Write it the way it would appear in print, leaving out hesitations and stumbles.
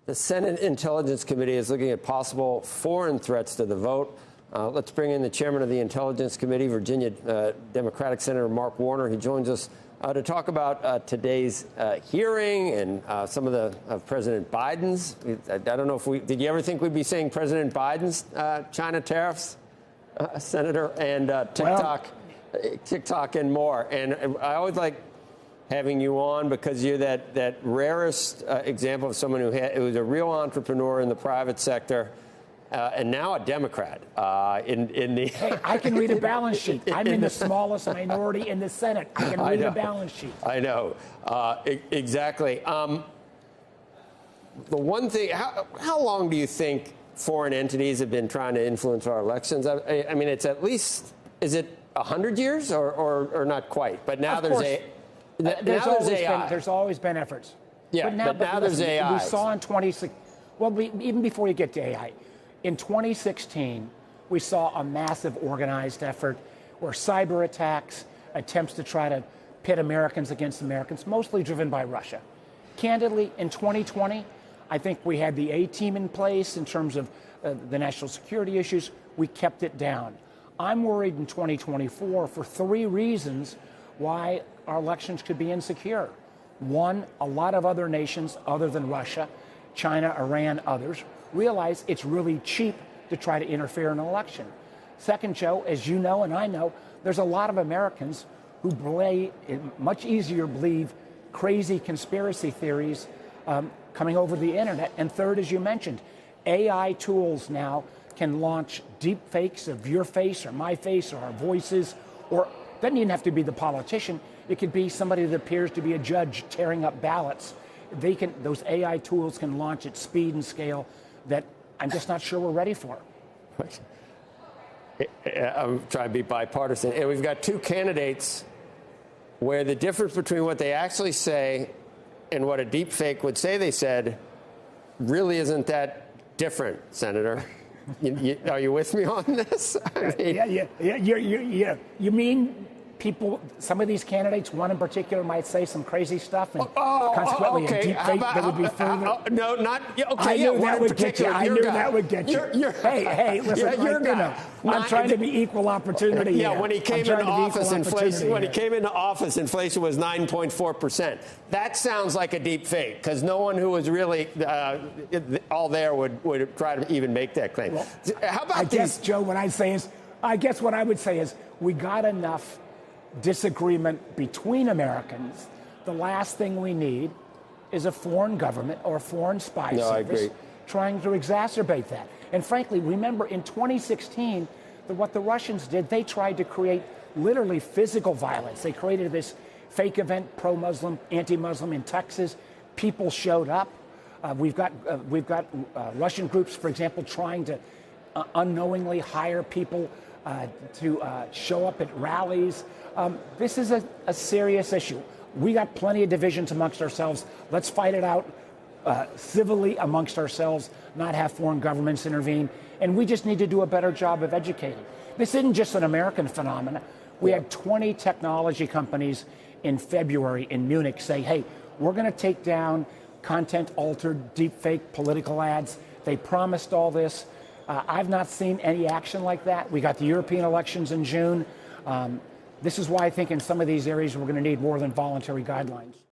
The Senate Intelligence Committee is looking at possible foreign threats to the vote. Let's bring in the chairman of the Intelligence Committee, Virginia Democratic Senator Mark Warner. He joins us to talk about today's hearing and some of the President Biden's. I don't know if did you ever think we'd be saying President Biden's China tariffs, Senator, and TikTok and more. And I always like having you on because you're that rarest example of someone who was a real entrepreneur in the private sector and now a Democrat. Hey, I can read a balance sheet. I'm in the smallest minority in the Senate. I can read a balance sheet. I know. Exactly. The one thing, how long do you think foreign entities have been trying to influence our elections? I mean, it's at least, is it 100 years or not quite? But now there's always been efforts. Yeah, but now there's AI. We saw in 2016, even before you get to AI, in 2016, we saw a massive organized effort where cyber attacks, attempts to try to pit Americans against Americans, mostly driven by Russia. Candidly, in 2020, I think we had the A-team in place in terms of the national security issues. We kept it down. I'm worried in 2024 for three reasons why our elections could be insecure. One, a lot of other nations other than Russia, China, Iran, others, realize it's really cheap to try to interfere in an election. Second, Joe, as you know and I know, there's a lot of Americans who much easier believe crazy conspiracy theories coming over the internet. And third, as you mentioned, AI tools now can launch deep fakes of your face or my face or our voices, or doesn't even have to be the politician. It could be somebody that appears to be a judge tearing up ballots. Those AI tools can launch at speed and scale that I'm just not sure we're ready for. I'm trying to be bipartisan. And we've got two candidates where the difference between what they actually say and what a deep fake would say they said really isn't that different, Senator. Are you with me on this? Yeah. You mean people, some of these candidates, one in particular, might say some crazy stuff, and consequently a deep fake that would be further. No, not okay. I knew that would get you. I knew that would get you. Hey, listen, I'm trying to be equal opportunity. Yeah, when he came into office, inflation was 9.4%. That sounds like a deep fake because no one who was really all there would try to even make that claim. Well, how about I guess, Joe, what I would say is we got enough disagreement between Americans. The last thing we need is a foreign government or a foreign spy service trying to exacerbate that. And frankly, remember in 2016, what the Russians did, they tried to create literally physical violence. They created this fake event, pro-Muslim, anti-Muslim in Texas. People showed up. We've got Russian groups, for example, trying to unknowingly hire people to show up at rallies. This is a serious issue. We got plenty of divisions amongst ourselves. Let's fight it out civilly amongst ourselves, not have foreign governments intervene. And we just need to do a better job of educating. This isn't just an American phenomenon. We had 20 technology companies in February in Munich say, hey, we're going to take down content-altered, deepfake political ads. They promised all this. I've not seen any action like that. We got the European elections in June. This is why I think in some of these areas we're going to need more than voluntary guidelines.